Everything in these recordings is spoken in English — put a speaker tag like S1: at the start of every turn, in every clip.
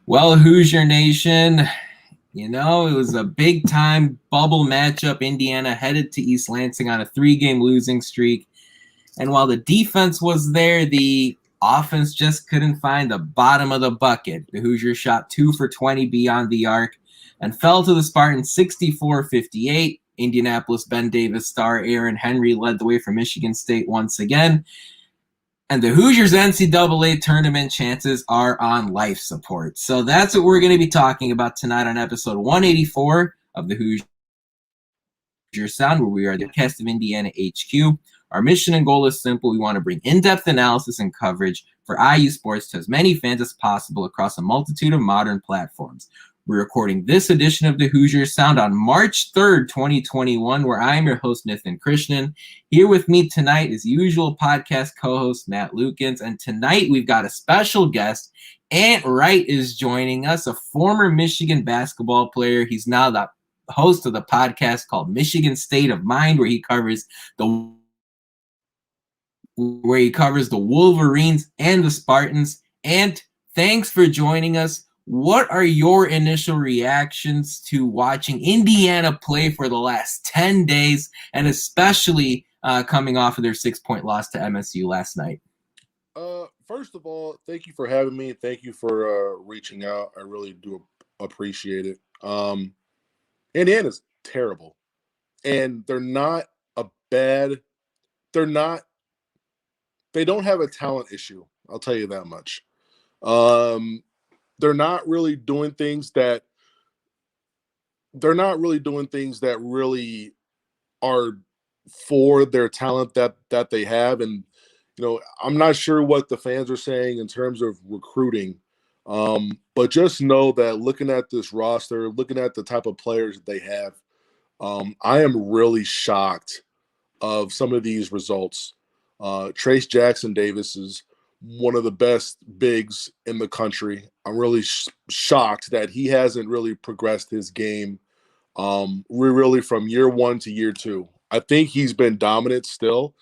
S1: Well, Hoosier Nation, it was a big-time bubble matchup. Indiana headed to East Lansing on a 3-game losing streak. And while the defense was there, the offense just couldn't find the bottom of the bucket. The Hoosiers shot 2 for 20 beyond the arc and fell to the Spartans 64-58. Indianapolis Ben Davis star Aaron Henry led the way for Michigan State once again. And the Hoosiers NCAA tournament chances are on life support. So that's what we're going to be talking about tonight on episode 184 of the Hoosier Sound, where we are the cast of Indiana HQ. Our mission and goal is simple. We want to bring in-depth analysis and coverage for IU sports to as many fans as possible across a multitude of modern platforms. We're recording this edition of the Hoosier Sound on March 3rd, 2021, where I am your host, Nathan Krishnan. Here with me tonight is usual podcast co-host Matt Lukens, and tonight we've got a special guest. Wright is joining us, a former Michigan basketball player. He's now the host of the podcast called Michigan State of Mind, where he covers the Wolverines and the Spartans. And thanks for joining us. What are your initial reactions to watching Indiana play for the last 10 days, and especially coming off of their 6-point loss to MSU last night?
S2: First of all, thank you for having me. Thank you for reaching out. I really do appreciate it. Indiana's terrible, and they don't have a talent issue. I'll tell you that much. They're not really doing things that really are for their talent that they have. And, I'm not sure what the fans are saying in terms of recruiting. But just know that looking at this roster, looking at the type of players that they have, I am really shocked of some of these results. Trayce Jackson-Davis is one of the best bigs in the country. I'm really shocked that he hasn't really progressed his game really from year one to year two. I think he's been dominant still,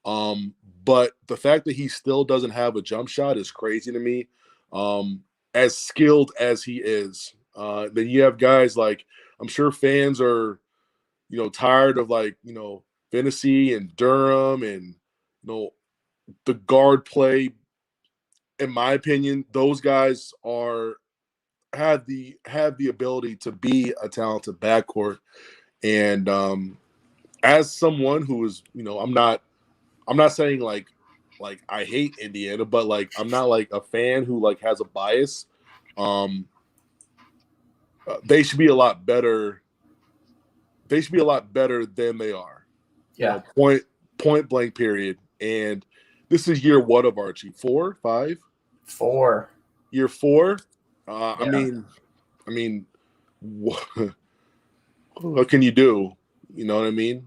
S2: but the fact that he still doesn't have a jump shot is crazy to me. As skilled as he is, then you have guys like, I'm sure fans are, tired of Finney and Durham and, the guard play. In my opinion, those guys have the ability to be a talented backcourt. And as someone who is, I'm not saying like I hate Indiana, but I'm not a fan who has a bias. They should be a lot better. They should be a lot better than they are.
S3: Yeah.
S2: Point blank period. And this is year what of Archie? 4, 5?
S3: 4.
S2: Year 4.
S3: Yeah.
S2: I mean, what can you do? You know what I mean?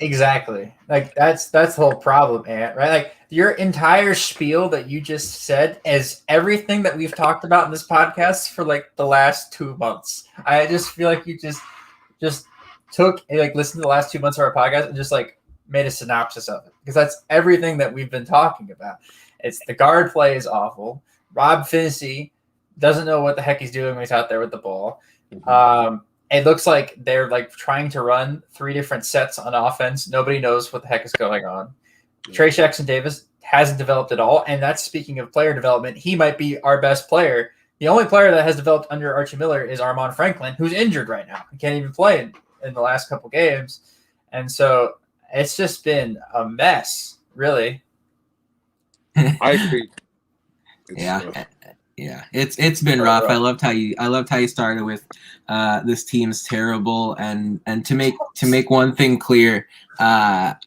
S3: Exactly. That's the whole problem, Ant, right? Your entire spiel that you just said is everything that we've talked about in this podcast for the last 2 months. I just feel like you just took listened to the last 2 months of our podcast and just made a synopsis of it, because that's everything that we've been talking about. It's the guard play is awful. Rob Finney doesn't know what the heck he's doing when he's out there with the ball.
S2: Mm-hmm.
S3: It looks like they're trying to run 3 different sets on offense. Nobody knows what the heck is going on.
S2: Yeah.
S3: Trayce Jackson-Davis hasn't developed at all, and that's, speaking of player development, he might be our best player. The only player that has developed under Archie Miller is Armaan Franklin, who's injured right now. He can't even play in the last couple games. And so it's just been a mess, really.
S2: I agree.
S1: Yeah, it's been rough. I loved how you started with this team's terrible, and to make one thing clear, the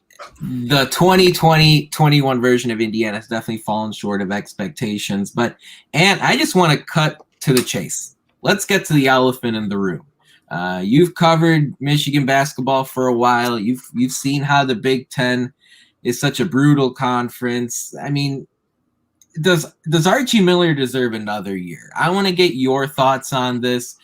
S1: 2020-21 version of Indiana has definitely fallen short of expectations. But I just want to cut to the chase. Let's get to the elephant in the room. You've covered Michigan basketball for a while. You've seen how the Big Ten is such a brutal conference. I mean, does Archie Miller deserve another year? I want to get your thoughts on this.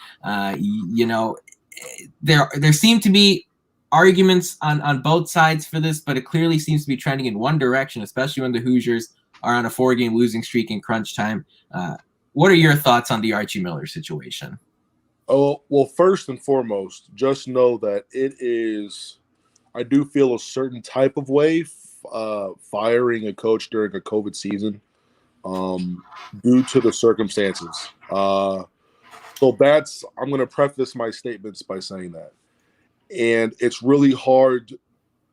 S1: There seem to be arguments on both sides for this, but it clearly seems to be trending in one direction, especially when the Hoosiers are on a 4-game losing streak in crunch time. what are your thoughts on the Archie Miller situation?
S2: Oh, well, first and foremost, just know that it is, I do feel a certain type of way firing a coach during a COVID season due to the circumstances. So I'm going to preface my statements by saying that. And it's really hard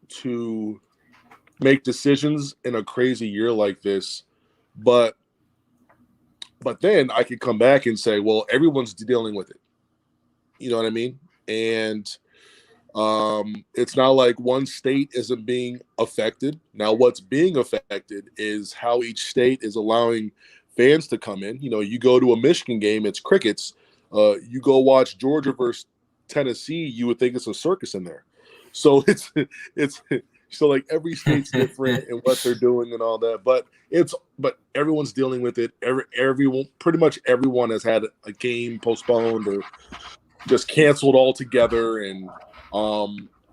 S2: to make decisions in a crazy year like this. But then I could come back and say, well, everyone's dealing with it. You know what I mean? And it's not like one state isn't being affected. Now, what's being affected is how each state is allowing fans to come in. You know, you go to a Michigan game, it's crickets. You go watch Georgia versus Tennessee, you would think it's a circus in there. So it's so like every state's different in what they're doing and all that. But everyone's dealing with it. Pretty much everyone has had a game postponed or just canceled altogether, and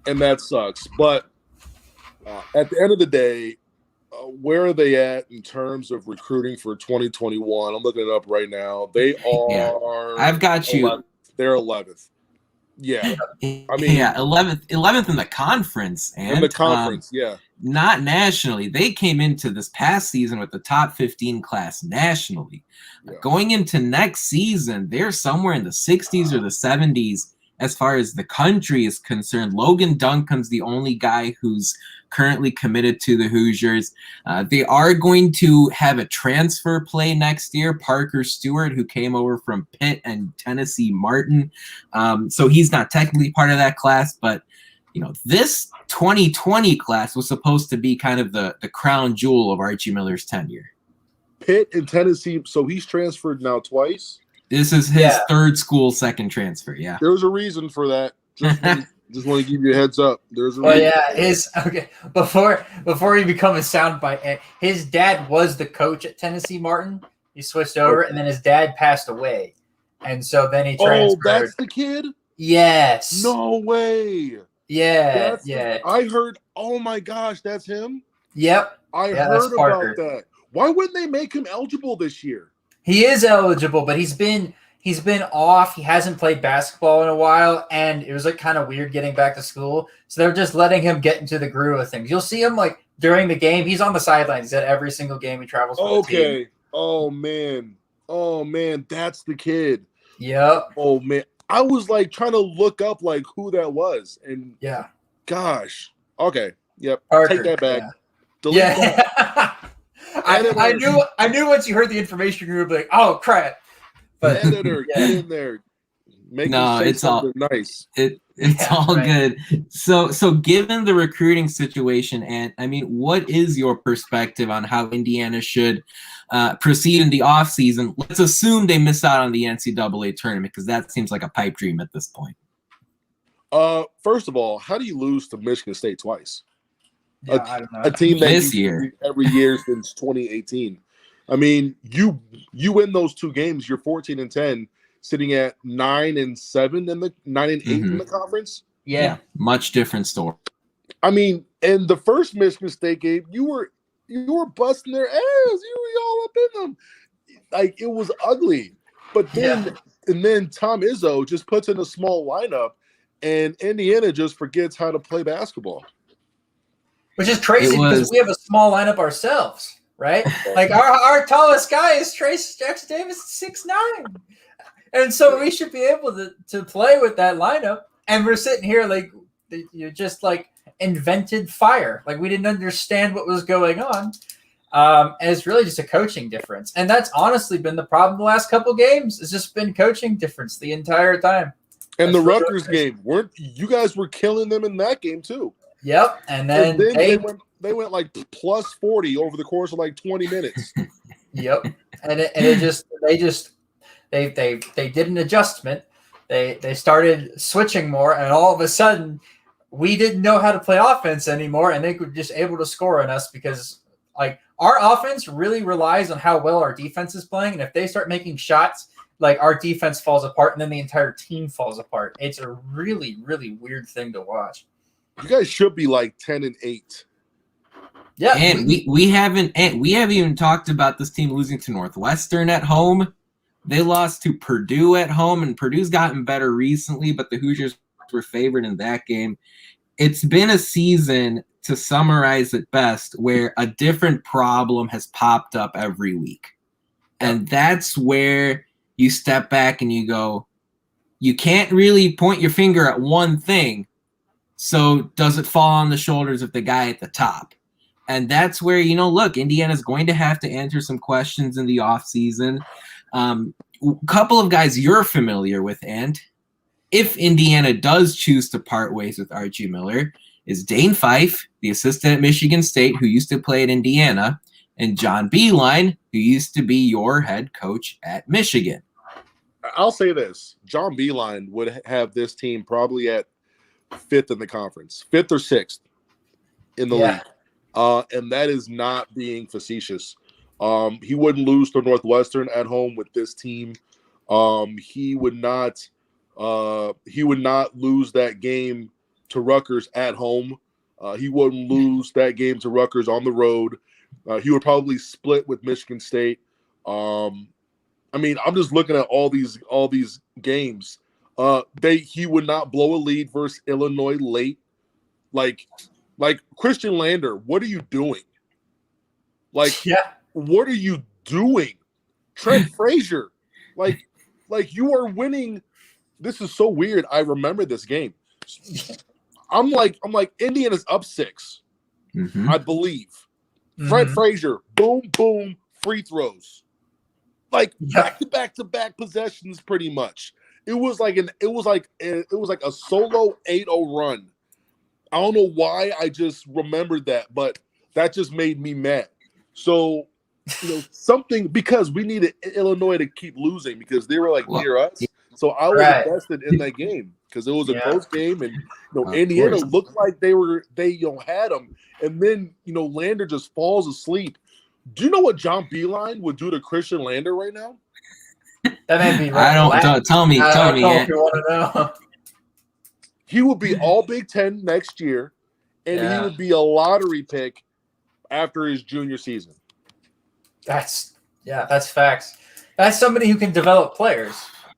S2: that sucks. But at the end of the day, where are they at in terms of recruiting for 2021? I'm looking it up right now. They are.
S1: Yeah, I've got you.
S2: 11th. They're 11th. Yeah, I mean,
S1: 11th in the conference, and
S2: in the conference, yeah,
S1: not nationally. They came into this past season with the top 15 class nationally.
S2: Yeah.
S1: Going into next season, they're somewhere in the 60s or the 70s as far as the country is concerned. Logan Duncan's the only guy who's currently committed to the Hoosiers. They are going to have a transfer play next year, Parker Stewart, who came over from Pitt and Tennessee Martin. So he's not technically part of that class, but you know, this 2020 class was supposed to be kind of the crown jewel of Archie Miller's tenure.
S2: Pitt and Tennessee, so he's transferred now twice.
S1: This is his third school, second transfer. Yeah,
S2: there's a reason for that. Just want to give you a heads up. There's a reason.
S3: Before he become a soundbite, his dad was the coach at Tennessee Martin. He switched over, and then his dad passed away, and so then he transferred.
S2: Oh, that's the kid?
S3: Yes.
S2: No way.
S3: Yeah,
S2: I heard. Oh my gosh, that's him.
S3: Yep.
S2: I heard about that. Why wouldn't they make him eligible this year?
S3: He is eligible, but he's been off. He hasn't played basketball in a while, and it was like kind of weird getting back to school. So they're just letting him get into the groove of things. You'll see him like during the game. He's on the sidelines. He's at every single game he travels with.
S2: Okay. Oh man, that's the kid.
S3: Yep.
S2: Oh man, I was like trying to look up like who that was, and
S3: yeah.
S2: Gosh. Okay. Yep.
S3: Parker,
S2: take that back.
S3: Yeah.
S2: Delete
S3: that. I knew once you heard the information, you would be like, "Oh crap!" But
S2: editor, get in there.
S1: It's all
S2: nice.
S1: It's all right. Good. So given the recruiting situation, and I mean, what is your perspective on how Indiana should proceed in the offseason? Let's assume they miss out on the NCAA tournament, because that seems like a pipe dream at this point.
S2: First of all, how do you lose to Michigan State twice?
S3: Yeah, I don't know.
S2: A team that
S1: this year
S2: every year since 2018. I mean, you win those two games, you're 14-10, sitting at 9-7 in the 9-8 in the conference.
S3: Yeah,
S1: much different story.
S2: I mean, in the first Michigan State game, you were busting their ass. You were all up in them. Like, it was ugly. But then and then Tom Izzo just puts in a small lineup, and Indiana just forgets how to play basketball.
S3: Which is crazy because we have a small lineup ourselves, right? Like our tallest guy is Trayce Jackson-Davis, 6'9", and so we should be able to play with that lineup. And we're sitting here like you just like invented fire, like we didn't understand what was going on. And it's really just a coaching difference, and that's honestly been the problem the last couple games. It's just been coaching difference the entire time.
S2: And the Rutgers game, you guys were killing them in that game too.
S3: Yep, and then
S2: they went like plus 40 over the course of like 20 minutes.
S3: Yep, and they did an adjustment. They started switching more, and all of a sudden, we didn't know how to play offense anymore, and they were just able to score on us because like our offense really relies on how well our defense is playing, and if they start making shots, like our defense falls apart, and then the entire team falls apart. It's a really, really weird thing to watch.
S2: You guys should be like 10-8.
S1: Yeah, and we haven't even talked about this team losing to Northwestern at home. They lost to Purdue at home, and Purdue's gotten better recently, but the Hoosiers were favored in that game. It's been a season, to summarize it best, where a different problem has popped up every week. And that's where you step back and you go, you can't really point your finger at one thing. So does it fall on the shoulders of the guy at the top? And that's where, look, Indiana's going to have to answer some questions in the offseason. A couple of guys you're familiar with, and if Indiana does choose to part ways with Archie Miller, is Dane Fife, the assistant at Michigan State who used to play at Indiana, and John Beilein, who used to be your head coach at Michigan.
S2: I'll say this. John Beilein would have this team probably at 5th in the conference, 5th or 6th in the league. And that is not being facetious. He wouldn't lose to Northwestern at home with this team. He would not lose that game to Rutgers at home. He wouldn't lose that game to Rutgers on the road. He would probably split with Michigan State. I'm just looking at all these games. He would not blow a lead versus Illinois late. Like Christian Lander, what are you doing? What are you doing? Trent Frazier, you are winning. This is so weird. I remember this game. I'm like Indiana's up 6, I believe. Fred Frazier, boom, boom, free throws. Back-to-back possessions, pretty much. It was like a solo 8-0 run. I don't know why I just remembered that, but that just made me mad. So, something, because we needed Illinois to keep losing because they were near us. So I was invested in that game because it was a close game, and Indiana looked like they had them, and then Lander just falls asleep. Do you know what John Beilein would do to Christian Lander right now?
S3: That made me.
S1: Tell me.
S3: If you want to know.
S2: He would be all Big Ten next year, and he would be a lottery pick after his junior season. That's
S3: facts. That's somebody who can develop players.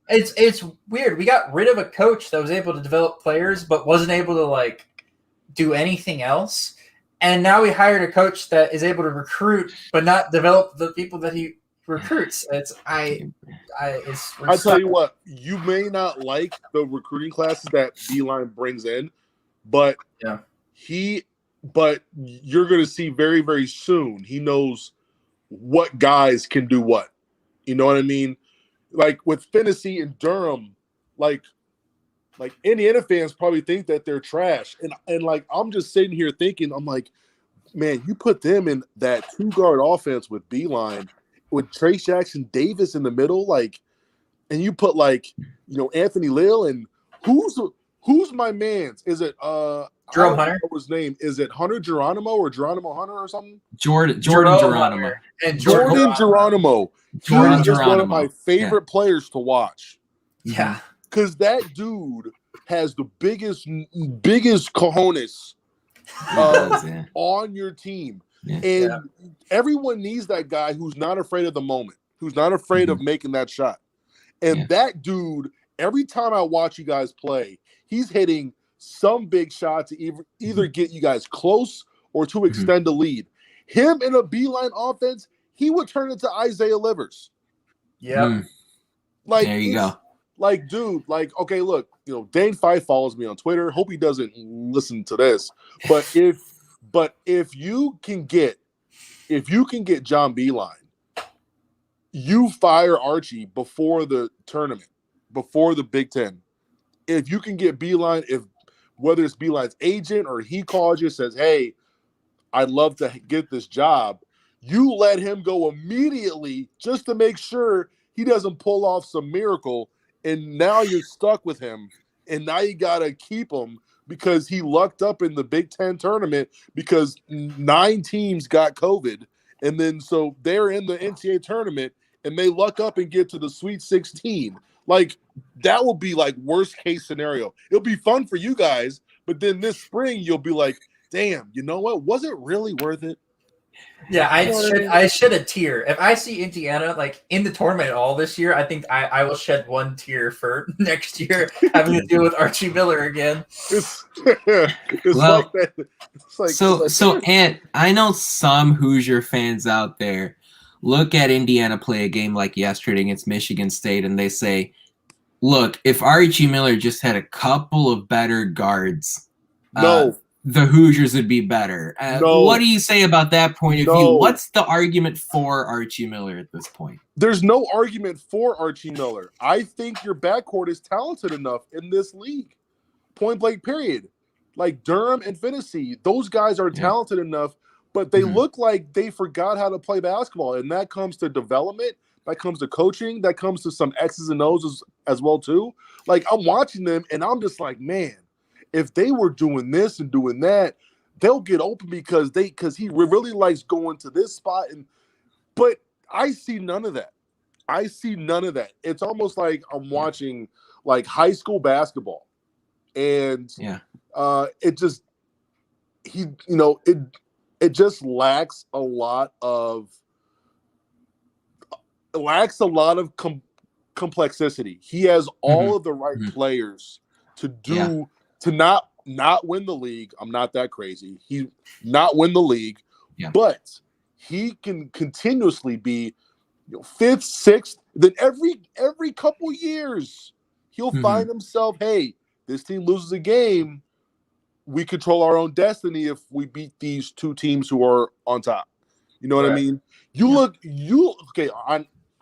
S3: It's weird. We got rid of a coach that was able to develop players, but wasn't able to do anything else. And now we hired a coach that is able to recruit, but not develop the people that he recruits. I
S2: tell you what, you may not like the recruiting classes that Beilein brings in, but you're going to see very, very soon. He knows what guys can do what. You know what I mean? Like with Finney and Durham, like Indiana fans probably think that they're trash. And I'm just sitting here thinking, I'm like, man, you put them in that 2-guard offense with Beilein, with Trayce Jackson-Davis in the middle, and you put Anthony Lill, and who's my man's? Is it
S3: Jerome Hunter?
S2: What was his name? Is it Hunter Geronimo or Geronimo Hunter or something?
S1: Jordan Geronimo.
S3: And
S2: Jordan Geronimo.
S1: Jordan
S2: He is one of
S1: Geronimo.
S2: my favorite players to watch.
S3: Yeah.
S2: Because that dude has the biggest cojones on your team.
S1: Yeah.
S2: And everyone needs that guy who's not afraid of the moment, who's not afraid of making that shot. And that dude, every time I watch you guys play, he's hitting some big shot to either get you guys close or to extend the lead. Him in a Beilein offense, he would turn into Isaiah Livers.
S3: Yeah.
S1: There you go.
S2: Dude, okay, look, Dane Fife follows me on Twitter. Hope he doesn't listen to this. But if you can get John Beilein, you fire Archie before the tournament, before the Big Ten. If you can get Beilein, whether it's Beilein's agent or he calls you and says, hey, I'd love to get this job, you let him go immediately just to make sure he doesn't pull off some miracle, and now you're stuck with him, and now you got to keep him because he lucked up in the Big Ten tournament because 9 teams got COVID, and then so they're in the NCAA tournament, and they luck up and get to the Sweet 16. That would be worst case scenario. It'll be fun for you guys, but then this spring you'll be like, damn, you know what? Was it really worth it?
S3: Yeah, I shed a tear. If I see Indiana like in the tournament at all this year, I think I will shed one tear for next year having to deal with Archie Miller again.
S2: It's
S1: Well,
S2: like that. It's like
S1: So, Ant, I know some Hoosier fans out there look at Indiana play a game like yesterday against Michigan State, and they say, "Look, if Archie Miller just had a couple of better guards, the Hoosiers would be better." What do you say about that point of view? What's the argument for Archie Miller at this point?
S2: There's no argument for Archie Miller. I think your backcourt is talented enough in this league. Point blank, period. Like Durham and Finney, those guys are talented enough, but they look like they forgot how to play basketball. And that comes to development, that comes to coaching, that comes to some X's and O's as well, too. Like, I'm watching them, and I'm just like, man, if they were doing this and doing that, they'll get open because he really likes going to this spot. But I see none of that. It's almost like I'm watching like high school basketball. And it just it just lacks a lot of complexity. He has all of the right players to not win the league. I'm not that crazy. He not win the league, but he can continuously be fifth, sixth. Then every couple years he'll find himself, hey, this team loses a game, we control our own destiny if we beat these two teams who are on top. You know what I mean? I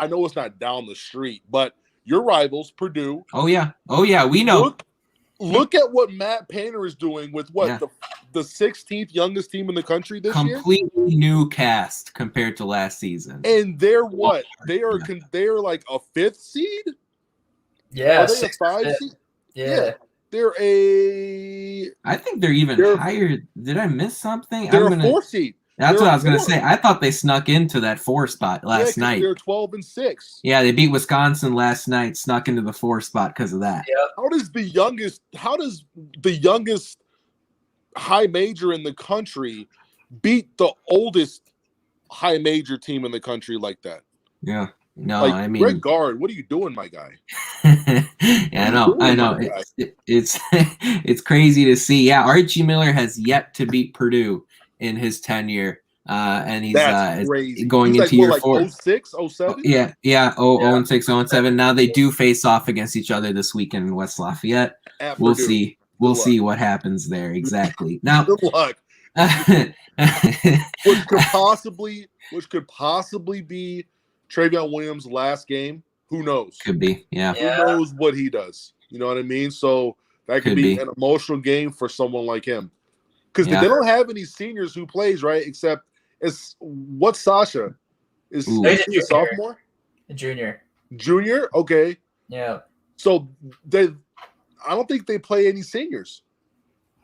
S2: know it's not down the street, but your rivals, Purdue.
S1: Oh yeah, we know.
S2: Look at what Matt Painter is doing with the 16th youngest team in the country this year.
S1: Completely new cast compared to last season.
S2: And they're what? They are like a 5th seed?
S3: Yeah.
S2: Are they a 5 seed?
S3: Yeah.
S1: I think they're even higher. Did I miss something?
S2: They're a 4th seed.
S1: That's what I was going to say. I thought they snuck into that 4 spot last night.
S2: They're 12-6.
S1: Yeah, they beat Wisconsin last night, snuck into the 4 spot because of that.
S3: Yep.
S2: How does the youngest high major in the country beat the oldest high major team in the country like that?
S1: Yeah. No, I mean,
S2: Greg Gard, what are you doing, my guy?
S1: Yeah, I know. It's crazy to see. Yeah, Archie Miller has yet to beat Purdue in his tenure, and he's going into year 4.
S2: 06, 07?
S1: Yeah, 0-6, 0-7. Now they do face off against each other this weekend in West Lafayette.
S2: We'll
S1: see. We'll see what happens there. Exactly. Now,
S2: good luck. which could possibly be Travion Williams' last game. Who knows?
S1: Could be. Yeah.
S2: Who knows what he does? You know what I mean? So that could be an emotional game for someone like him. Because they don't have any seniors who plays, right? Except what's Sasha? Is he a sophomore?
S3: A junior.
S2: Junior? Okay.
S3: Yeah.
S2: So I don't think they play any seniors.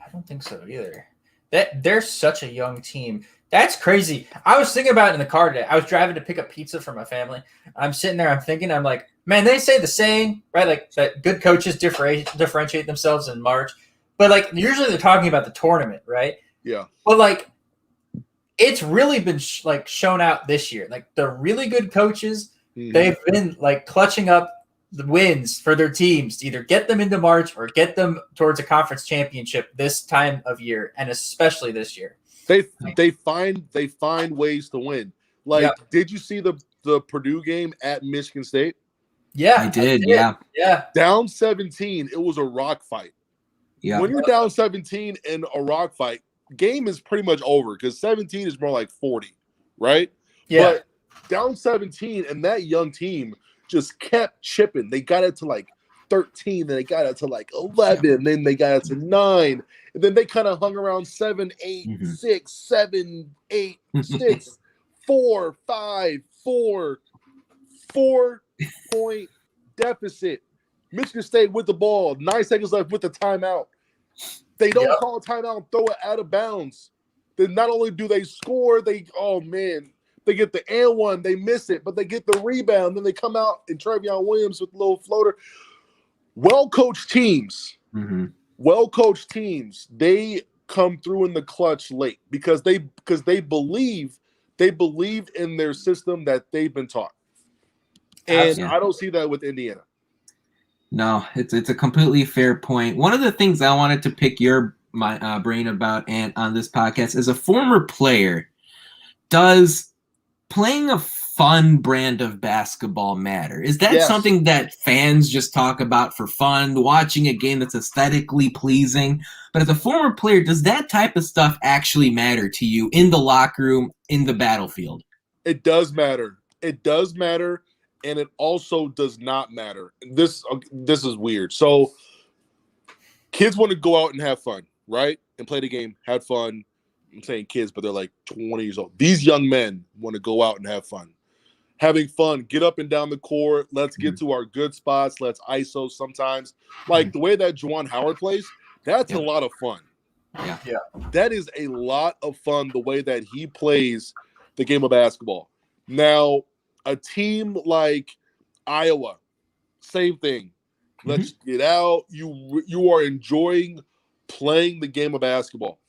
S3: I don't think so either. They're such a young team. That's crazy. I was thinking about it in the car today. I was driving to pick up pizza for my family. I'm sitting there, I'm like, man, they say the saying, right? Like that good coaches differentiate themselves in March. But like usually they're talking about the tournament, right?
S2: Yeah.
S3: But like it's really been shown out this year. Like the really good coaches, they've been like clutching up the wins for their teams to either get them into March or get them towards a conference championship this time of year, and especially this year.
S2: They find ways to win. Like, did you see the Purdue game at Michigan State?
S3: Yeah,
S1: I did. Yeah.
S2: Down 17, it was a rock fight. Yeah. When you're down 17 in a rock fight, game is pretty much over because 17 is more like 40, right?
S3: Yeah.
S2: But down 17, and that young team just kept chipping. They got it to like 13, then they got it to like 11, then they got it to 9, and then they kind of hung around 7, 8, 6, 7, 8, 6, 4, 5, 4-point deficit. Michigan State with the ball, 9 seconds left with the timeout. They don't call a timeout, throw it out of bounds. Then not only do they score, they get the and one, they miss it, but they get the rebound. Then they come out and Travion Williams with a little floater. Well-coached teams, they come through in the clutch late because they believe They believe in their system that they've been taught. And
S1: Yeah.
S2: I don't see that with Indiana.
S1: No, it's a completely fair point. One of the things I wanted to pick your brain about, and on this podcast, as a former player, does playing a fun brand of basketball matter? Is that something that fans just talk about for fun, watching a game that's aesthetically pleasing? But as a former player, does that type of stuff actually matter to you in the locker room, in the battlefield?
S2: It does matter. It does matter, and it also does not matter. This is weird. So kids want to go out and have fun, right? And play the game, have fun. I'm saying kids, but they're like 20 years old. These young men want to go out and have fun. Having fun, get up and down the court. Let's get to our good spots. Let's ISO sometimes. Like the way that Juwan Howard plays, that's a lot of fun.
S3: Yeah.
S2: That is a lot of fun, the way that he plays the game of basketball. Now, a team like Iowa, same thing. Let's get out. You are enjoying playing the game of basketball.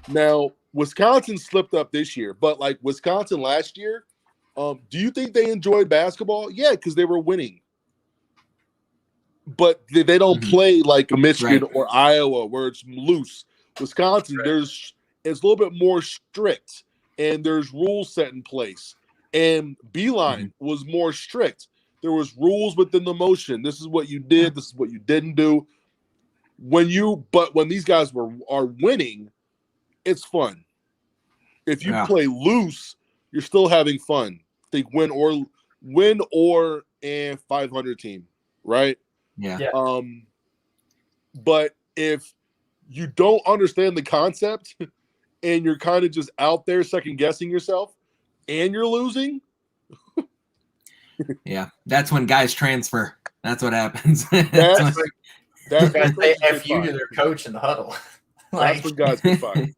S2: Now, Wisconsin slipped up this year, but like Wisconsin last year, do you think they enjoyed basketball? Yeah, because they were winning. But they don't play like Michigan or Iowa where it's loose. Wisconsin, it's a little bit more strict, and there's rules set in place. And Beilein was more strict. There was rules within the motion. This is what you did. This is what you didn't do. When these guys are winning, it's fun. If you play loose, you're still having fun. Think win or and 500 team, right?
S1: Yeah.
S2: But if you don't understand the concept and you're kind of just out there second guessing yourself and you're losing.
S1: Yeah. That's when guys transfer. That's what happens.
S2: That's
S3: they F you to their coach in the huddle.
S2: That's when guys get fired.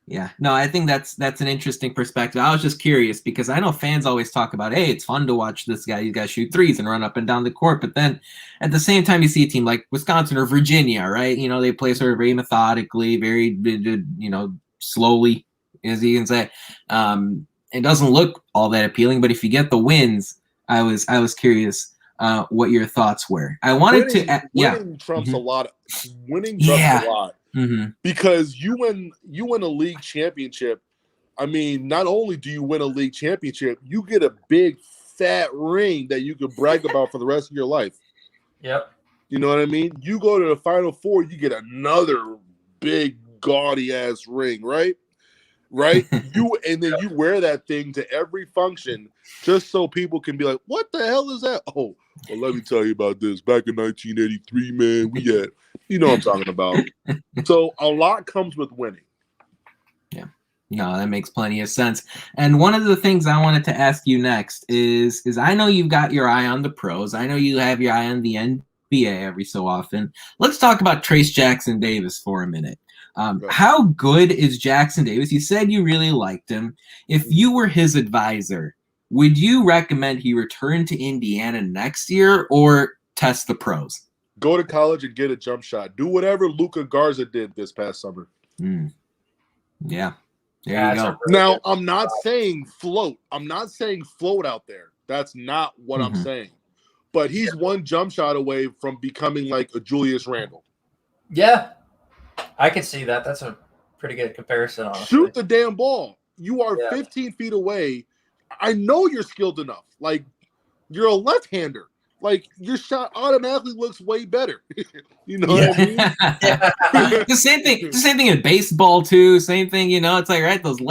S1: Yeah. No, I think that's an interesting perspective. I was just curious because I know fans always talk about, hey, it's fun to watch this guy. You guys shoot threes and run up and down the court. But then at the same time, you see a team like Wisconsin or Virginia, right? You know, they play sort of very methodically, very, slowly, as you can say. It doesn't look all that appealing, but if you get the wins, I was curious what your thoughts were. I wanted
S2: winning trumps a lot. Winning trumps a lot. Because you win a league championship. I mean, not only do you win a league championship, you get a big fat ring that you can brag about for the rest of your life.
S3: Yep.
S2: You know what I mean? You go to the Final Four, you get another big gaudy ass ring, right? Right? And then you wear that thing to every function just so people can be like, what the hell is that? Oh, well, let me tell you about this. Back in 1983, man, we had, you know what I'm talking about. So a lot comes with winning.
S1: Yeah. No, that makes plenty of sense. And one of the things I wanted to ask you next is I know you've got your eye on the pros. I know you have your eye on the NBA every so often. Let's talk about Trayce Jackson-Davis for a minute. How good is Jackson-Davis? You said you really liked him. If you were his advisor, would you recommend he return to Indiana next year or test the pros?
S2: Go to college and get a jump shot. Do whatever Luka Garza did this past summer.
S1: Yeah. There you go.
S2: Now, I'm not saying float. I'm not saying float out there. That's not what I'm saying. But he's one jump shot away from becoming like a Julius Randle.
S3: Yeah. I can see that. That's a pretty good comparison, honestly.
S2: Shoot the damn ball. You are 15 feet away. I know you're skilled enough. Like, you're a left-hander. Like, your shot automatically looks way better. You know what I mean?
S1: The same thing in baseball too. Same thing, it's like, right, that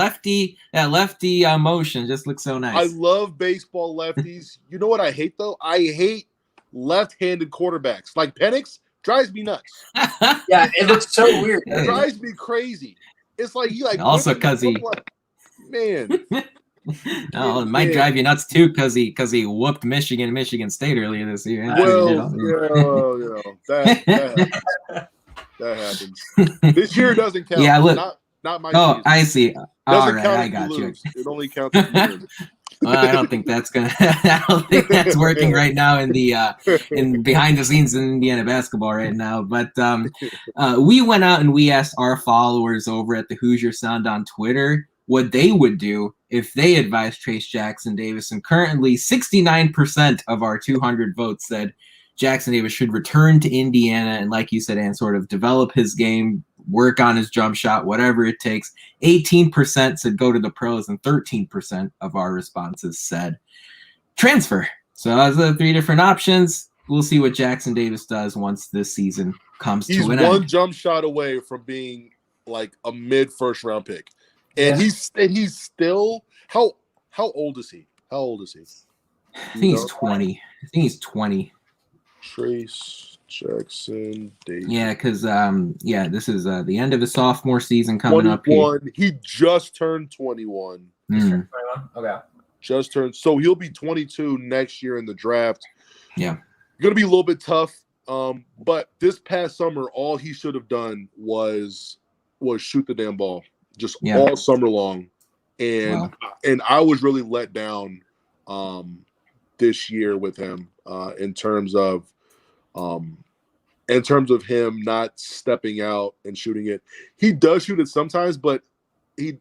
S1: lefty motion just looks so nice.
S2: I love baseball lefties. You know what I hate though? I hate left-handed quarterbacks. Like Penix drives me nuts.
S3: Yeah, it looks so weird.
S2: It drives me crazy. It's like he
S1: also because he
S2: man.
S1: No, it might drive you nuts too because he whooped Michigan State earlier this year.
S2: Well, that happens. This year doesn't count.
S1: Yeah, look.
S2: Not my
S1: Oh,
S2: season.
S1: I see. All right, I got you.
S2: It only counts if you lose.
S1: Well, I don't think that's working right now in behind the scenes in Indiana basketball right now. But we went out and we asked our followers over at the Hoosier Sound on Twitter what they would do if they advised Trayce Jackson-Davis. And currently 69% of our 200 votes said Jackson-Davis should return to Indiana and, like you said, and sort of develop his game, work on his jump shot, whatever it takes. 18% said go to the pros, and 13% of our responses said transfer. So that's the 3 different options. We'll see what Jackson-Davis does once this season comes to an end.
S2: He's one jump shot away from being like a mid-first round pick. And he's still how old is he? How old is he?
S1: I think he's 20. I think he's 20.
S2: Trayce Jackson-Davis.
S1: Yeah, because this is the end of his sophomore season coming up here.
S2: He just turned 21.
S3: Just turned 21? Okay.
S2: Just turned. So he'll be 22 next year in the draft.
S1: Yeah.
S2: Going to be a little bit tough. But this past summer, all he should have done was shoot the damn ball just all summer long. And I was really let down this year with him in terms of him not stepping out and shooting it. He does shoot it sometimes, but it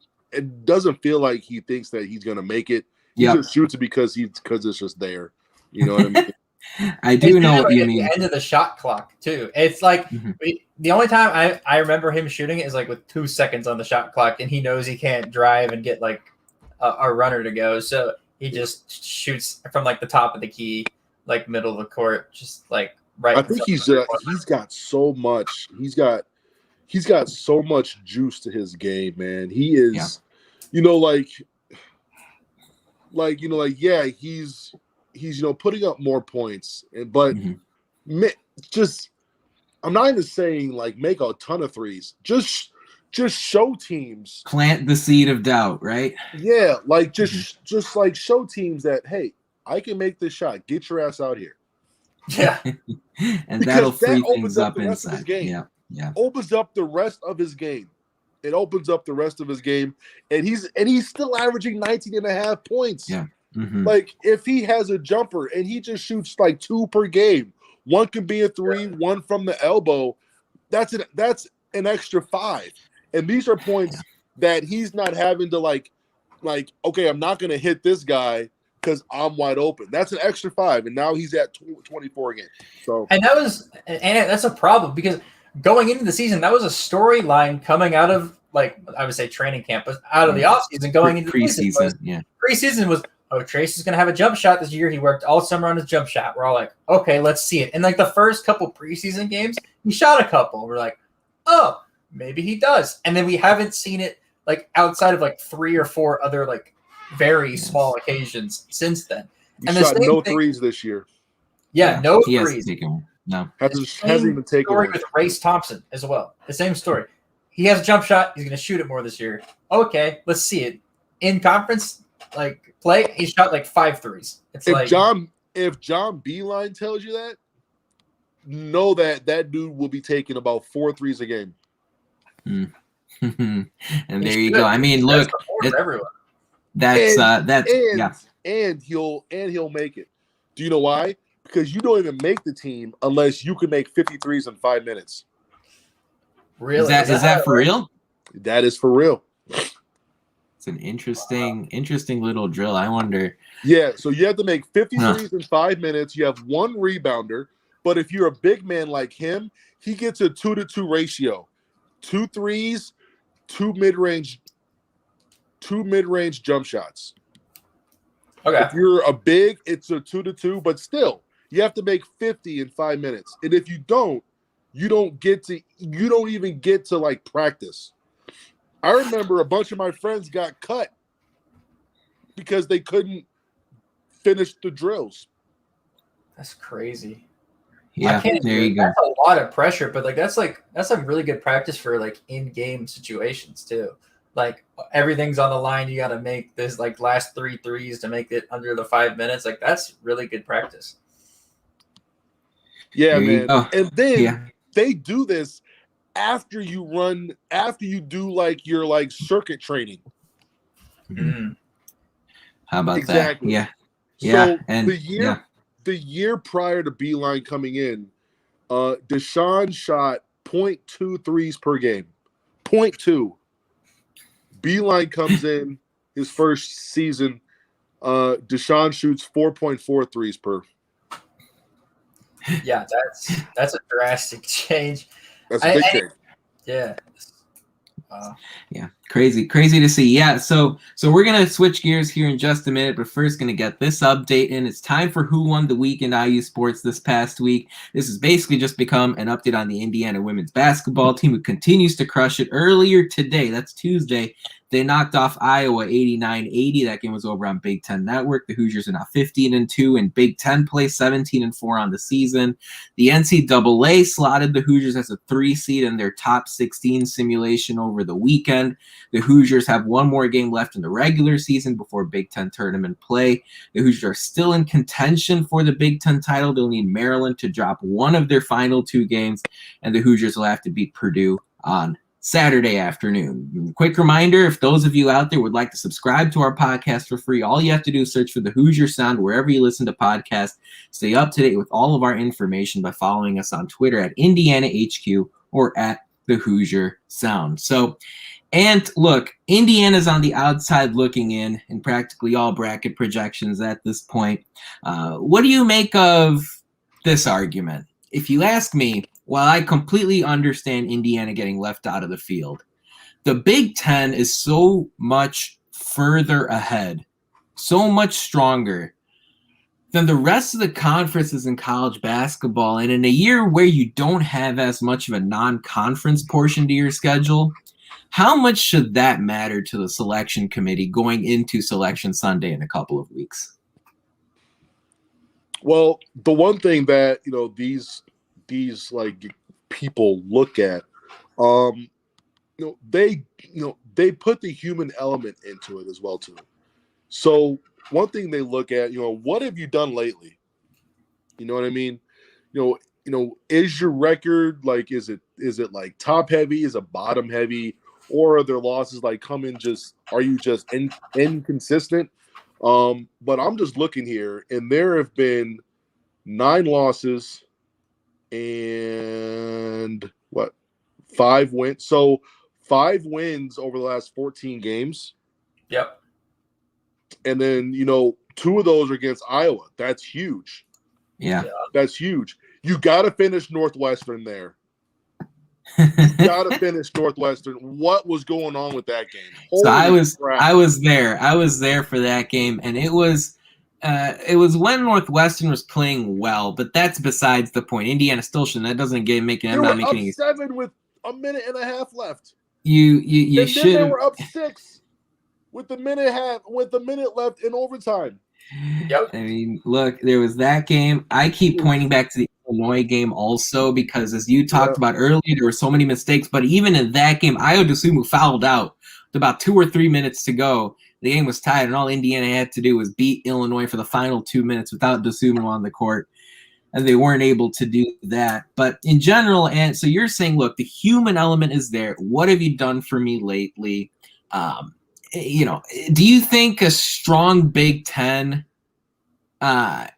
S2: doesn't feel like he thinks that he's going to make it. He just shoots it because it's just there. You know what I mean?
S1: I do know what you mean.
S3: At the end of the shot clock too. It's like the only time I remember him shooting it is like with 2 seconds on the shot clock, and he knows he can't drive and get like a runner to go, so he just shoots from like the top of the key, like middle of the court, just like right.
S2: I think he's got so much. He's got so much juice to his game, man. He is, he's putting up more points, but just I'm not even saying like make a ton of threes. Just show teams,
S1: plant the seed of doubt, right?
S2: Yeah, like just like show teams that, hey, I can make this shot. Get your ass out here.
S3: Yeah,
S1: and that'll free things up inside. Yeah,
S2: opens up the rest of his game. It opens up the rest of his game, and he's still averaging 19.5 points.
S1: Yeah.
S2: Like if he has a jumper and he just shoots like 2 per game, one can be a 3, one from the elbow. That's an extra 5, and these are points that he's not having to like. Okay, I'm not going to hit this guy because I'm wide open. That's an extra 5, and now he's at 24 again. So
S3: and that's a problem because going into the season, that was a storyline coming out of like I would say training camp, but out of the offseason going into
S1: preseason.
S3: Preseason was. Oh, Trayce is going to have a jump shot this year. He worked all summer on his jump shot. We're all like, okay, let's see it. And like the first couple preseason games, he shot a couple. We're like, oh, maybe he does. And then we haven't seen it like outside of like 3 or 4 other like very small occasions since then.
S2: And shot no threes this year.
S3: Yeah, no
S1: he
S3: threes.
S2: Hasn't even taken
S3: story with Race Thompson as well. The same story. He has a jump shot. He's going to shoot it more this year. Okay, let's see it. In conference, like play, he shot like 5 threes. It's if
S2: John Beilein tells you that, know that dude will be taking about 4 threes a game.
S1: And there you go. I mean, look,
S2: and he'll make it. Do you know why? Because you don't even make the team unless you can make 50 threes in 5 minutes.
S3: Really?
S1: Is that for real?
S2: That is for real.
S1: It's an interesting little drill. I wonder.
S2: Yeah, so you have to make 50 threes in 5 minutes. You have 1 rebounder, but if you're a big man like him, he gets a 2-to-2 ratio. 2 threes, 2 mid-range jump shots.
S3: Okay.
S2: If you're a big, it's a 2-to-2, but still, you have to make 50 in 5 minutes. And if you don't, you don't even get to like practice. I remember a bunch of my friends got cut because they couldn't finish the drills.
S3: That's crazy.
S1: Yeah, there you go.
S3: That's a lot of pressure, but like that's a really good practice for like in-game situations too. Like everything's on the line. You got to make this like last 3 threes to make it under the 5 minutes. Like that's really good practice.
S2: Yeah, man. And then they do this after you do like your like circuit training.
S3: Mm-hmm.
S1: How about that? Yeah.
S2: So the year prior to Beilein coming in, Deshaun shot 0.2 threes per game. 0.2. Beilein comes in his first season. Deshaun shoots 4.4 threes per.
S3: Yeah, that's a drastic change.
S2: That's a big change.
S3: Yeah.
S1: Yeah, crazy to see. Yeah, so we're gonna switch gears here in just a minute, but first gonna get this update in. It's time for Who Won the Week in IU sports this past week. This has basically just become an update on the Indiana women's basketball team, who continues to crush it. Earlier today, that's Tuesday, they knocked off Iowa 89-80. That game was over on Big Ten Network. The Hoosiers are now 15-2 in Big Ten play, 17-4 on the season. The NCAA slotted the Hoosiers as a 3 seed in their top 16 simulation over the weekend. The Hoosiers have one more game left in the regular season before Big Ten tournament play. The Hoosiers are still in contention for the Big Ten title. They'll need Maryland to drop one of their final 2 games, and the Hoosiers will have to beat Purdue on Saturday afternoon. Quick reminder, if those of you out there would like to subscribe to our podcast for free, all you have to do is search for the Hoosier Sound wherever you listen to podcasts. Stay up to date with all of our information by following us on Twitter at Indiana HQ or at the Hoosier Sound. So, and look, Indiana's on the outside looking in practically all bracket projections at this point. What do you make of this argument? If you ask me, while I completely understand Indiana getting left out of the field, the Big Ten is so much further ahead, so much stronger than the rest of the conferences in college basketball. And in a year where you don't have as much of a non-conference portion to your schedule, how much should that matter to the selection committee going into Selection Sunday in a couple of weeks?
S2: Well, the one thing that, these like people look at, they put the human element into it as well too. So one thing they look at, what have you done lately? You know what I mean? Is your record like, is it like top heavy? Is it bottom heavy? Or are their losses like are you just inconsistent? But I'm just looking here, and there have been 9 losses and 5 wins. So 5 wins over the last 14 games.
S3: Yep.
S2: And then, 2 of those are against Iowa. That's huge.
S1: Yeah.
S2: That's huge. You got to finish Northwestern there. You got to finish Northwestern. What was going on with that game?
S1: So I was there. I was there for that game, and it was when Northwestern was playing well, but that's besides the point. Indiana still shouldn't. That doesn't make it. I'm not making
S2: up 7 with a minute and a half left.
S1: You should.
S2: Then they were up 6 with the minute left in overtime.
S3: Yep.
S1: I mean, look, there was that game. I keep pointing back to the Illinois game also because, as you talked about earlier, there were so many mistakes. But even in that game, Ayo Dosunmu fouled out with about 2 or 3 minutes to go. The game was tied, and all Indiana had to do was beat Illinois for the final 2 minutes without Dosunmu on the court, and they weren't able to do that. But in general, and so you're saying, look, the human element is there. What have you done for me lately? Do you think a strong Big Ten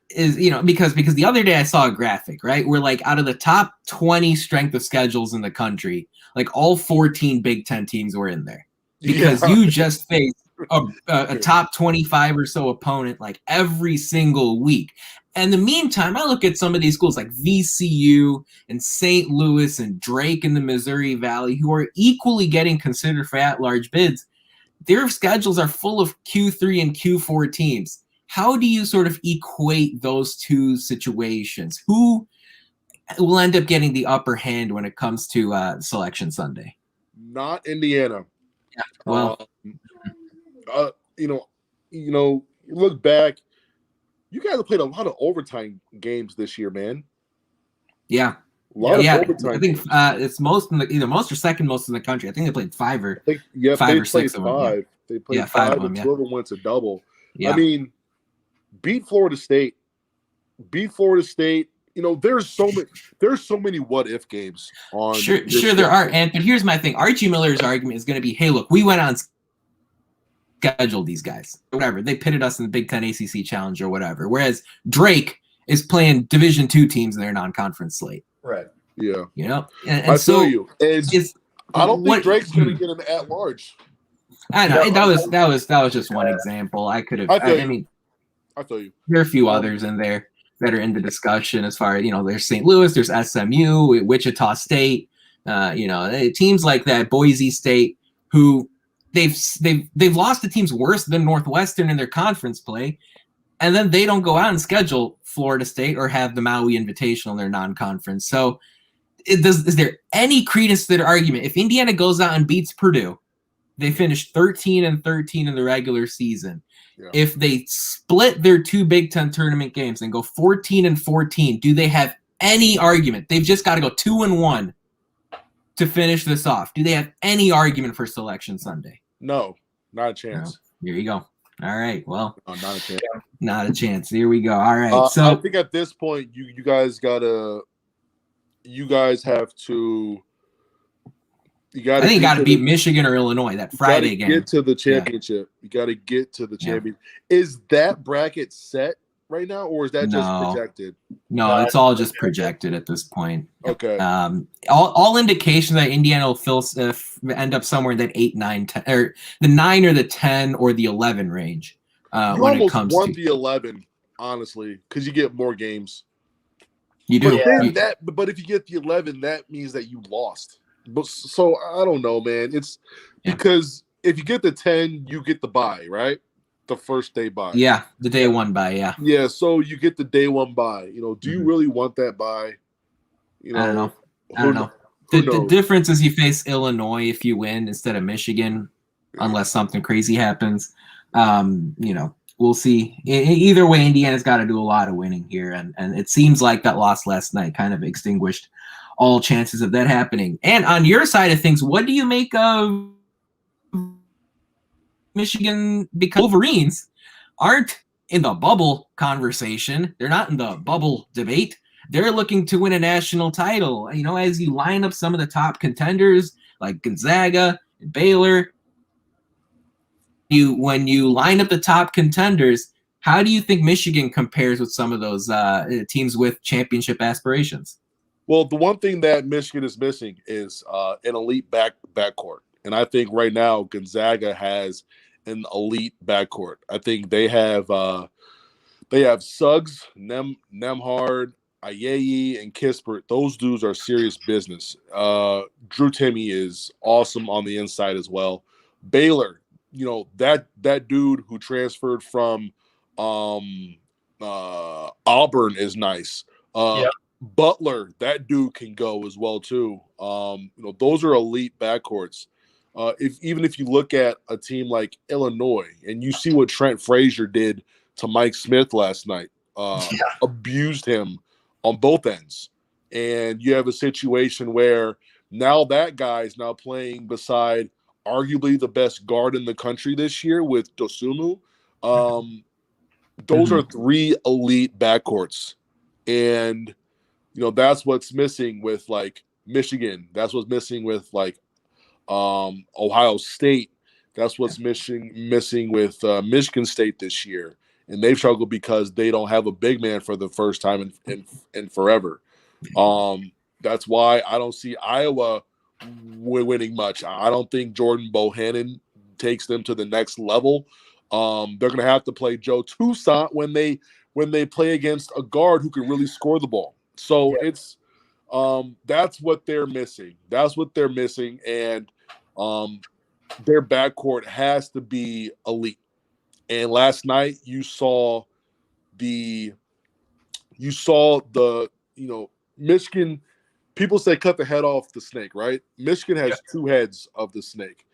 S1: is, because the other day I saw a graphic, right, where like out of the top 20 strength of schedules in the country, like all 14 Big Ten teams were in there because you just faced a top 25 or so opponent like every single week. And in the meantime, I look at some of these schools like VCU and St. Louis and Drake in the Missouri Valley, who are equally getting considered for at-large bids. Their schedules are full of Q3 and Q4 teams. How do you sort of equate those two situations? Who will end up getting the upper hand when it comes to Selection Sunday?
S2: Not Indiana.
S1: Yeah. Well,
S2: look back. You guys have played a lot of overtime games this year, man.
S1: Yeah.
S2: A lot of overtime.
S1: I think it's either most or second most in the country. I think they played 5 or 5 or 6 of them. Yeah.
S2: They played 5
S1: of them,
S2: and 2 of them went to double.
S1: Yeah.
S2: I mean, beat Florida State. There's so many what if games on.
S1: Sure there are. But here's my thing. Archie Miller's argument is going to be, hey, look, we went on scheduled these guys, whatever. They pitted us in the Big Ten ACC Challenge or whatever. Whereas Drake is playing Division II teams in their non-conference slate.
S3: Right.
S2: Yeah.
S1: And
S2: I
S1: so
S2: feel you. I don't think Drake's going to get an at-large.
S1: I know that was just one example. I could have. I mean,
S2: I feel you.
S1: there are a few others in there that are in the discussion as far as, there's St. Louis, there's SMU, Wichita State, teams like that, Boise State, who they've lost to teams worse than Northwestern in their conference play, and then they don't go out and schedule Florida State or have the Maui Invitational in their non-conference. So is there any credence to their argument? If Indiana goes out and beats Purdue, they finished 13-13 in the regular season. Yeah. If they split their 2 Big Ten tournament games and go 14-14, do they have any argument? They've just got to go 2-1 to finish this off. Do they have any argument for Selection Sunday?
S2: No, not a chance.
S1: No. Here you go. All right. Well,
S2: no, not a chance.
S1: Not a chance. Here we go. All right. So
S2: I think at this point, you guys have to. I think
S1: you got to beat Michigan or Illinois that Friday game.
S2: Get to the championship. Yeah. You got to get to the championship. Is that bracket set right now, or is that just projected?
S1: No, it's all just projected at this point.
S2: Okay.
S1: All indications that Indiana will end up somewhere in that 8, 9, 10, or the 9 or the 10 or the 11 range. When it comes
S2: want
S1: to
S2: the 11, honestly, because you get more games.
S1: You do.
S2: But if you get the 11, that means that you lost. But so I don't know, man. It's because if you get the 10, you get the bye, right? The first day bye.
S1: Yeah, the day 1 bye. Yeah.
S2: Yeah, so you get the day 1 bye. Do you really want that bye?
S1: I don't know. The difference is you face Illinois if you win instead of Michigan, unless something crazy happens. We'll see. Either way, Indiana's got to do a lot of winning here, and it seems like that loss last night kind of extinguished all chances of that happening. And on your side of things, what do you make of Michigan? Because Wolverines aren't in the bubble conversation. They're not in the bubble debate. They're looking to win a national title. As you line up some of the top contenders like Gonzaga and Baylor, when you line up the top contenders, how do you think Michigan compares with some of those teams with championship aspirations?
S2: Well, the one thing that Michigan is missing is an elite backcourt. And I think right now Gonzaga has an elite backcourt. I think they have Suggs, Nemhard, Ayeye, and Kispert. Those dudes are serious business. Drew Timme is awesome on the inside as well. Baylor, that dude who transferred from Auburn is nice. Butler, that dude can go as well too. Those are elite backcourts. Even if you look at a team like Illinois and you see what Trent Frazier did to Mike Smith last night, abused him on both ends, and you have a situation where now that guy is now playing beside arguably the best guard in the country this year with Dosunmu. Those are 3 elite backcourts, and that's what's missing with like Michigan. That's what's missing with like Ohio State. That's what's missing with Michigan State this year, and they've struggled because they don't have a big man for the first time in forever. That's why I don't see Iowa winning much. I don't think Jordan Bohannon takes them to the next level. They're going to have to play Joe Toussaint when they play against a guard who can really score the ball. So it's that's what they're missing. That's what they're missing, and their backcourt has to be elite. And last night you saw the Michigan. People say cut the head off the snake, right? Michigan has 2 heads of the snake,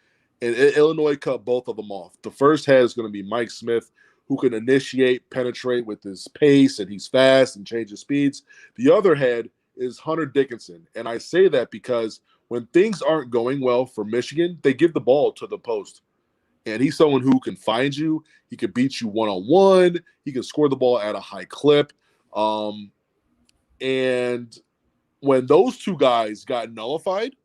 S2: and Illinois cut both of them off. The first head is going to be Mike Smith, who can initiate, penetrate with his pace, and he's fast and changes speeds. The other head is Hunter Dickinson, and I say that because when things aren't going well for Michigan, they give the ball to the post, and he's someone who can find you. He can beat you one-on-one. He can score the ball at a high clip, and when those 2 guys got nullified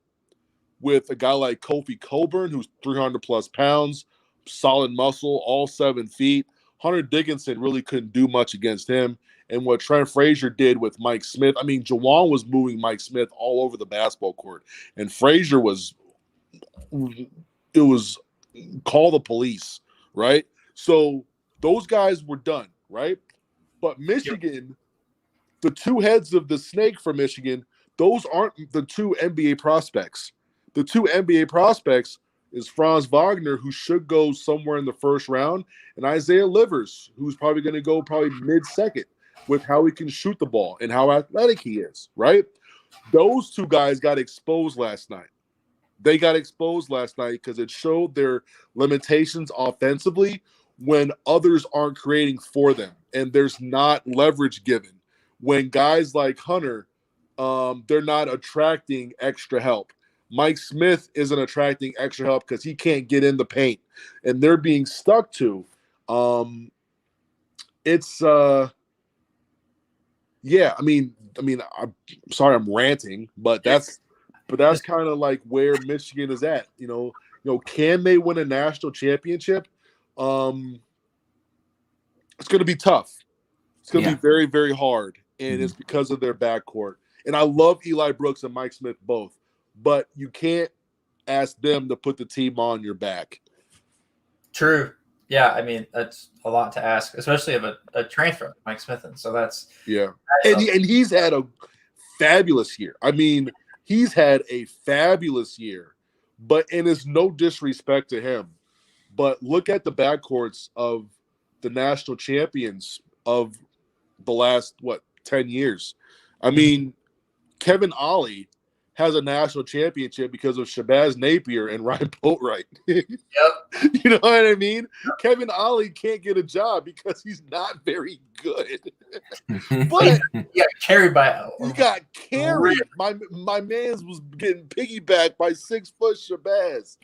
S2: with a guy like Kofi Coburn, who's 300-plus pounds, solid muscle, all 7 feet, Hunter Dickinson really couldn't do much against him. And what Trent Frazier did with Mike Smith, I mean, Jawan was moving Mike Smith all over the basketball court. And Frazier was call the police, right? So those guys were done, right? But Michigan, the two heads of the snake for Michigan, those aren't the two NBA prospects. The two NBA prospects is Franz Wagner, who should go somewhere in the first round, and Isaiah Livers, who's probably going to go mid-second with how he can shoot the ball and how athletic he is, right? Those two guys got exposed last night. They got exposed last night because it showed their limitations offensively when others aren't creating for them, and there's not leverage given. When guys like Hunter, they're not attracting extra help. Mike Smith isn't attracting extra help because he can't get in the paint, and they're being stuck to. It's yeah. I mean, I'm sorry, I'm ranting, but that's kind of like where Michigan is at. You know, can they win a national championship? It's going to be tough. It's going to be very, very hard, and it's because of their backcourt. And I love Eli Brooks and Mike Smith both, but you can't ask them to put the team on your back.
S3: True. Yeah, I mean, that's a lot to ask, especially of a transfer, Mike Smith. And so that's –
S2: yeah. And he's had a fabulous year. I mean, he's had a fabulous year, and it's no disrespect to him. But look at the backcourts of the national champions of the last, 10 years. I mean, Kevin Ollie has a national championship because of Shabazz Napier and Ryan Boatwright.
S3: Yep.
S2: You know what I mean? Yep. Kevin Ollie can't get a job because he's not very good. But
S3: he got carried by.
S2: He got carried. My man's was getting piggybacked by 6-foot Shabazz.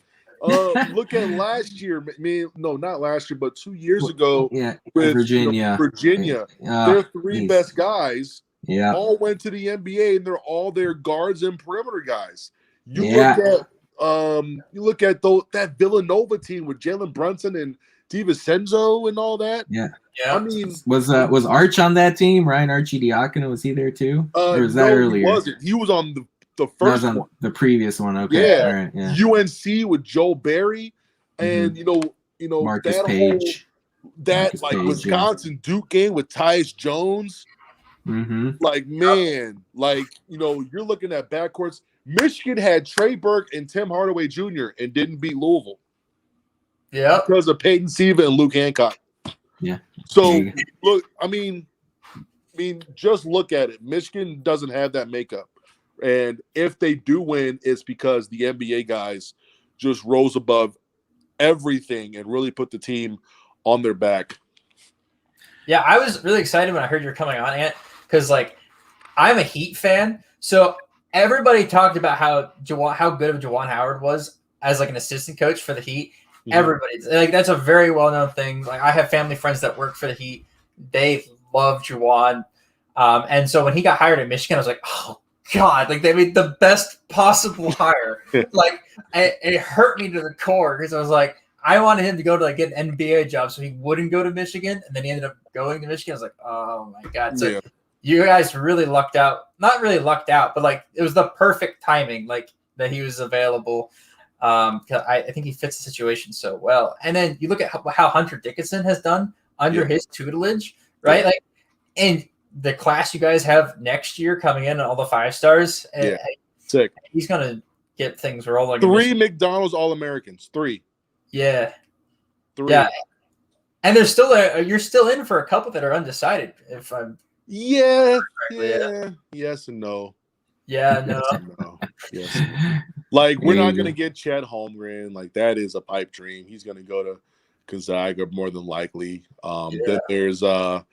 S2: Look at last year. No, not last year, but 2 years ago.
S1: Yeah,
S2: with
S1: Virginia.
S2: Their three best guys. Yeah, all went to the NBA, and they're all their guards and perimeter guys. You look at that Villanova team with Jalen Brunson and DiVincenzo and all that.
S1: Yeah.
S2: I mean,
S1: was Arch on that team? Ryan Archie Diacono, was he there too? Or was that earlier?
S2: He wasn't. He was on the first one.
S1: The previous one. Okay.
S2: Yeah.
S1: All right. Yeah.
S2: UNC with Joe Barry and you know
S1: Marcus
S2: that
S1: Page.
S2: Wisconsin Duke game with Tyus Jones. Like, man, you're looking at backcourts. Michigan had Trey Burke and Tim Hardaway Jr. and didn't beat Louisville.
S3: Yeah,
S2: because of Peyton Siva and Luke Hancock.
S1: Yeah.
S2: So look, I mean, just look at it. Michigan doesn't have that makeup, and if they do win, it's because the NBA guys just rose above everything and really put the team on their back.
S3: Yeah, I was really excited when I heard you were coming on, Ant, because I'm a Heat fan, so everybody talked about how good of Juwan Howard was as an assistant coach for the Heat. Mm-hmm. Everybody's that's a very well known thing. I have family friends that work for the Heat; they love Juwan, and so when he got hired at Michigan, I was like, oh God, they made the best possible hire. It hurt me to the core because I was like, I wanted him to go to get an NBA job so he wouldn't go to Michigan, and then he ended up going to Michigan. I was like, oh my God. So you guys really lucked out. Not really lucked out, but it was the perfect timing, that he was available. I think he fits the situation so well. And then you look at how Hunter Dickinson has done under his tutelage, right? And the class you guys have next year coming in, all the 5 stars.
S2: Sick.
S3: He's going to get things rolling.
S2: 3 McDonald's All-Americans. 3.
S3: Yeah.
S2: 3.
S3: Yeah. And there's still you're still in for a couple that are undecided. If I'm
S2: yes and no.
S3: Yeah, no.
S2: Yes. We're not going to get Chet Holmgren. That is a pipe dream. He's going to go to Gonzaga more than likely. There is a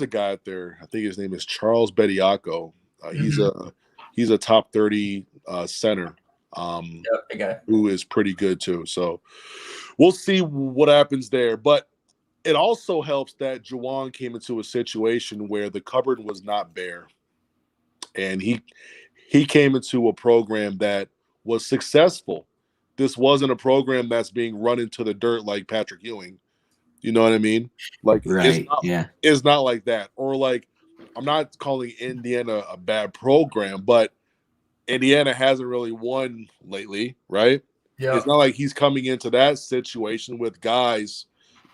S2: guy out there. I think his name is Charles Bediako. He's a top 30 center. Who is pretty good too. So we'll see what happens there. But it also helps that Juwan came into a situation where the cupboard was not bare. And he came into a program that was successful. This wasn't a program that's being run into the dirt like Patrick Ewing. You know what I mean? It's not like that. Or I'm not calling Indiana a bad program, but Indiana hasn't really won lately, right?
S3: Yeah.
S2: It's not like he's coming into that situation with guys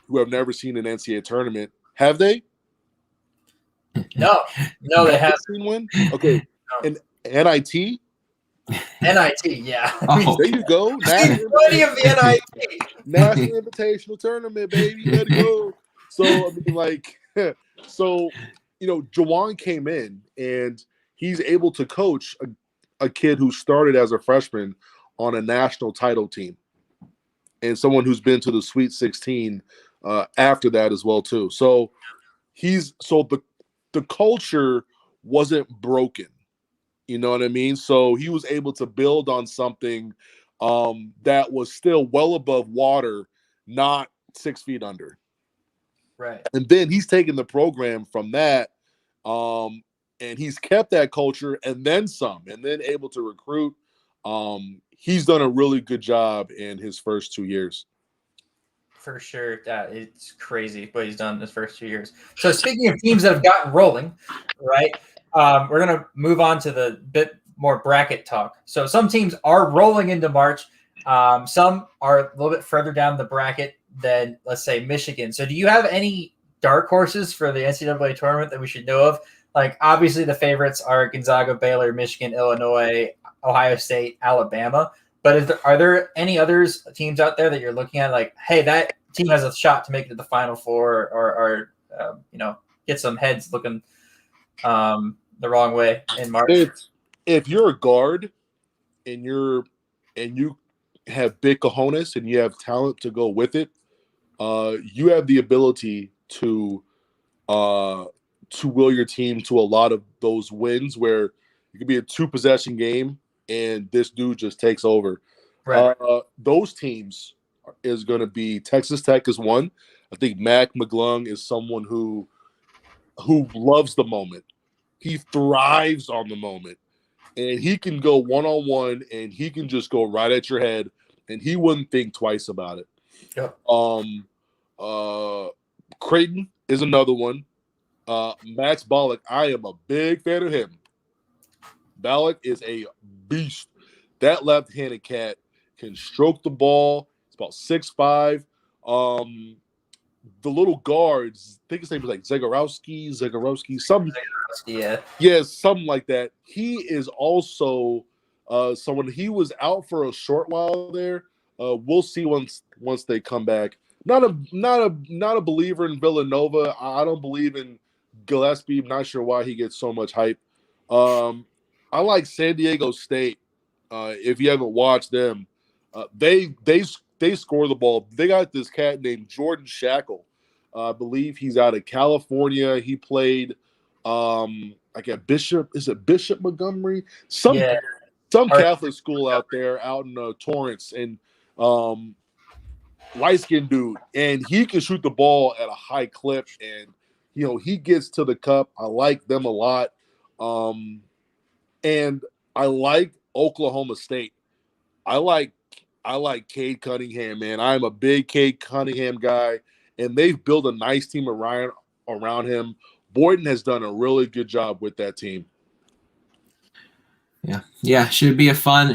S2: who have never seen an NCAA tournament. Have they?
S3: No, they haven't.
S2: Seen one? Okay. And NIT?
S3: NIT, yeah.
S1: Oh,
S2: There you go.
S3: Plenty of the NIT.
S2: National Invitational Tournament, baby. Let it go. So, I mean, like, so, you know, Jawan came in and he's able to coach a kid who started as a freshman on a national title team and someone who's been to the Sweet 16 after that as well, too. So the culture wasn't broken. You know what I mean? So he was able to build on something that was still well above water, not 6 feet under.
S3: Right.
S2: And then he's taken the program from that, and he's kept that culture and then some, and then able to recruit. He's done a really good job in his first 2 years.
S3: For sure. It's crazy what he's done in his first 2 years. So speaking of teams that have gotten rolling, right, we're going to move on to the bit more bracket talk. So some teams are rolling into March. Some are a little bit further down the bracket than, let's say, Michigan. So do you have any dark horses for the NCAA tournament that we should know of? Like, obviously the favorites are Gonzaga, Baylor, Michigan, Illinois, Ohio State, Alabama. But are there any others teams out there that you're looking at, like, hey, that team has a shot to make it to the Final Four, or get some heads looking the wrong way in March?
S2: If you're a guard and you have big cojones and you have talent to go with it, you have the ability to will your team to a lot of those wins where it could be a 2-possession game and this dude just takes over.
S3: Right.
S2: Those teams is going to be Texas Tech is one. I think Mac McClung is someone who loves the moment. He thrives on the moment. And he can go one-on-one and he can just go right at your head and he wouldn't think twice about it.
S3: Yep.
S2: Creighton is another one. Max Bollock, I am a big fan of him. Bollock is a beast. That left-handed cat can stroke the ball. It's about 6'5". The little guards, I think his name is like Zagorowski, something. Yeah, something like that. He is also someone. He was out for a short while there. We'll see once they come back. Not a believer in Villanova. I don't believe in Gillespie. I'm not sure why he gets so much hype. I like San Diego State. If you haven't watched them, they score the ball. They got this cat named Jordan Shackle. I believe he's out of California. He played like at Bishop. Is it Bishop Montgomery? Some Catholic school out there, out in Torrance, and light-skinned dude, and he can shoot the ball at a high clip, and he gets to the cup. I like them a lot, and I like Oklahoma State. I like Cade Cunningham, man. I'm a big Cade Cunningham guy, and they've built a nice team around him. Boynton has done a really good job with that team.
S1: Yeah, should be a fun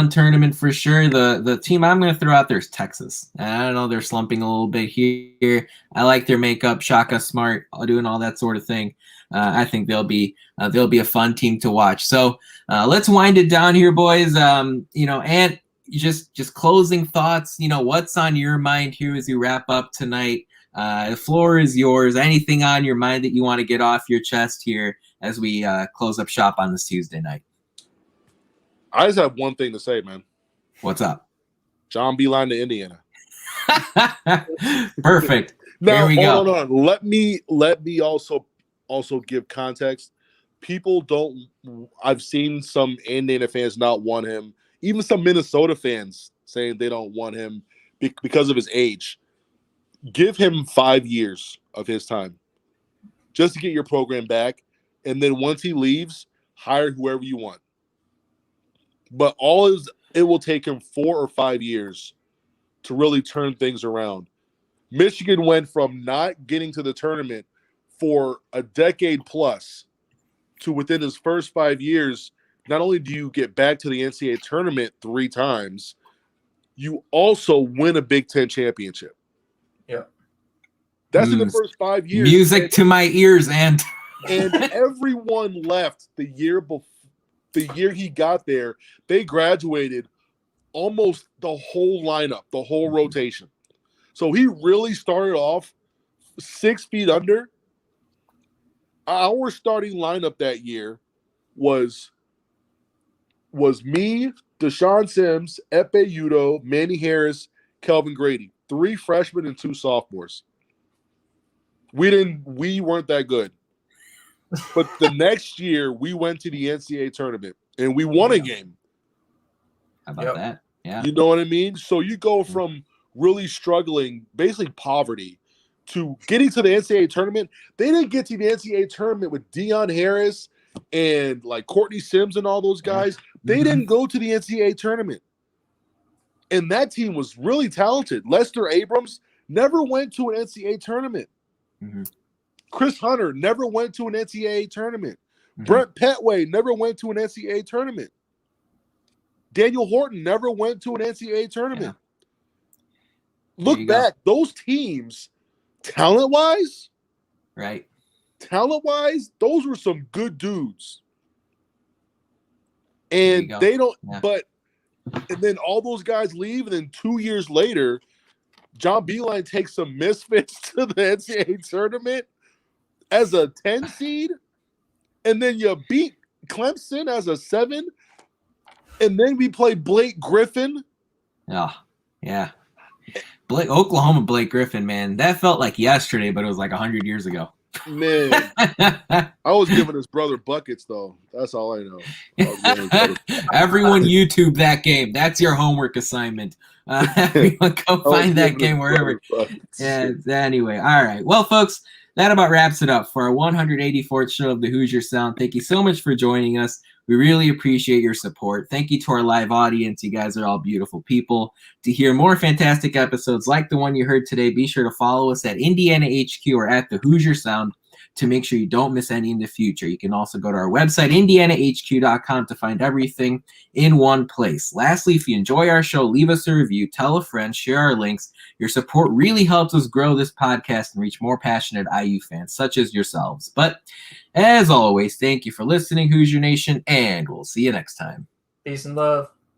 S1: tournament for sure. The team I'm going to throw out there is Texas. I don't know, they're slumping a little bit here. I like their makeup, Shaka Smart, doing all that sort of thing. I think they'll be a fun team to watch. So let's wind it down here, boys. Ant, just closing thoughts. What's on your mind here as you wrap up tonight? The floor is yours. Anything on your mind that you want to get off your chest here as we close up shop on this Tuesday night?
S2: I just have one thing to say, man.
S1: What's up?
S2: John Beilein to Indiana.
S1: Perfect.
S2: Now,
S1: there we go.
S2: Hold on. Let me also give context. People don't. I've seen some Indiana fans not want him. Even some Minnesota fans saying they don't want him because of his age. Give him 5 years of his time just to get your program back, and then once he leaves, hire whoever you want. But it will take him 4 or 5 years to really turn things around. Michigan went from not getting to the tournament for a decade plus to within his first 5 years, not only do you get back to the NCAA tournament 3 times, you also win a Big Ten championship.
S3: Yeah.
S2: That's in the first 5 years.
S1: Music to my ears, and
S2: everyone left the year before. The year he got there, they graduated almost the whole lineup, the whole rotation. So he really started off 6 feet under. Our starting lineup that year was me, Deshaun Sims, Epe Udo, Manny Harris, Kelvin Grady. 3 freshmen and 2 sophomores. We weren't that good. But the next year, we went to the NCAA tournament, and we won a game.
S1: How about that? Yeah.
S2: You know what I mean? So you go from really struggling, basically poverty, to getting to the NCAA tournament. They didn't get to the NCAA tournament with Deion Harris and like Courtney Sims and all those guys. They didn't go to the NCAA tournament. And that team was really talented. Lester Abrams never went to an NCAA tournament.
S1: Mm-hmm.
S2: Chris Hunter never went to an NCAA tournament. Mm-hmm. Brent Petway never went to an NCAA tournament. Daniel Horton never went to an NCAA tournament. Yeah. Look back, those teams, talent-wise,
S1: right?
S2: Talent-wise, those were some good dudes. And they don't, but, and then all those guys leave, and then 2 years later, John Beilein takes some misfits to the NCAA tournament as a 10 seed, and then you beat Clemson as a 7, and then we play Blake Griffin.
S1: Oh, yeah. Oklahoma Blake Griffin, man. That felt like yesterday, but it was like 100 years ago.
S2: Man. I was giving his brother buckets, though. That's all I know.
S1: Everyone YouTube that game. That's your homework assignment. Everyone go find that game wherever. Yeah. Anyway, all right. Well, folks, that about wraps it up for our 184th show of the Hoosier Sound. Thank you so much for joining us. We really appreciate your support. Thank you to our live audience. You guys are all beautiful people. To hear more fantastic episodes like the one you heard today, be sure to follow us at Indiana HQ or at the Hoosier Sound to make sure you don't miss any in the future. You can also go to our website, indianahq.com, to find everything in one place. Lastly, if you enjoy our show, leave us a review, tell a friend, share our links. Your support really helps us grow this podcast and reach more passionate IU fans such as yourselves. But as always, thank you for listening, Hoosier Nation, and we'll see you next time.
S3: Peace and love.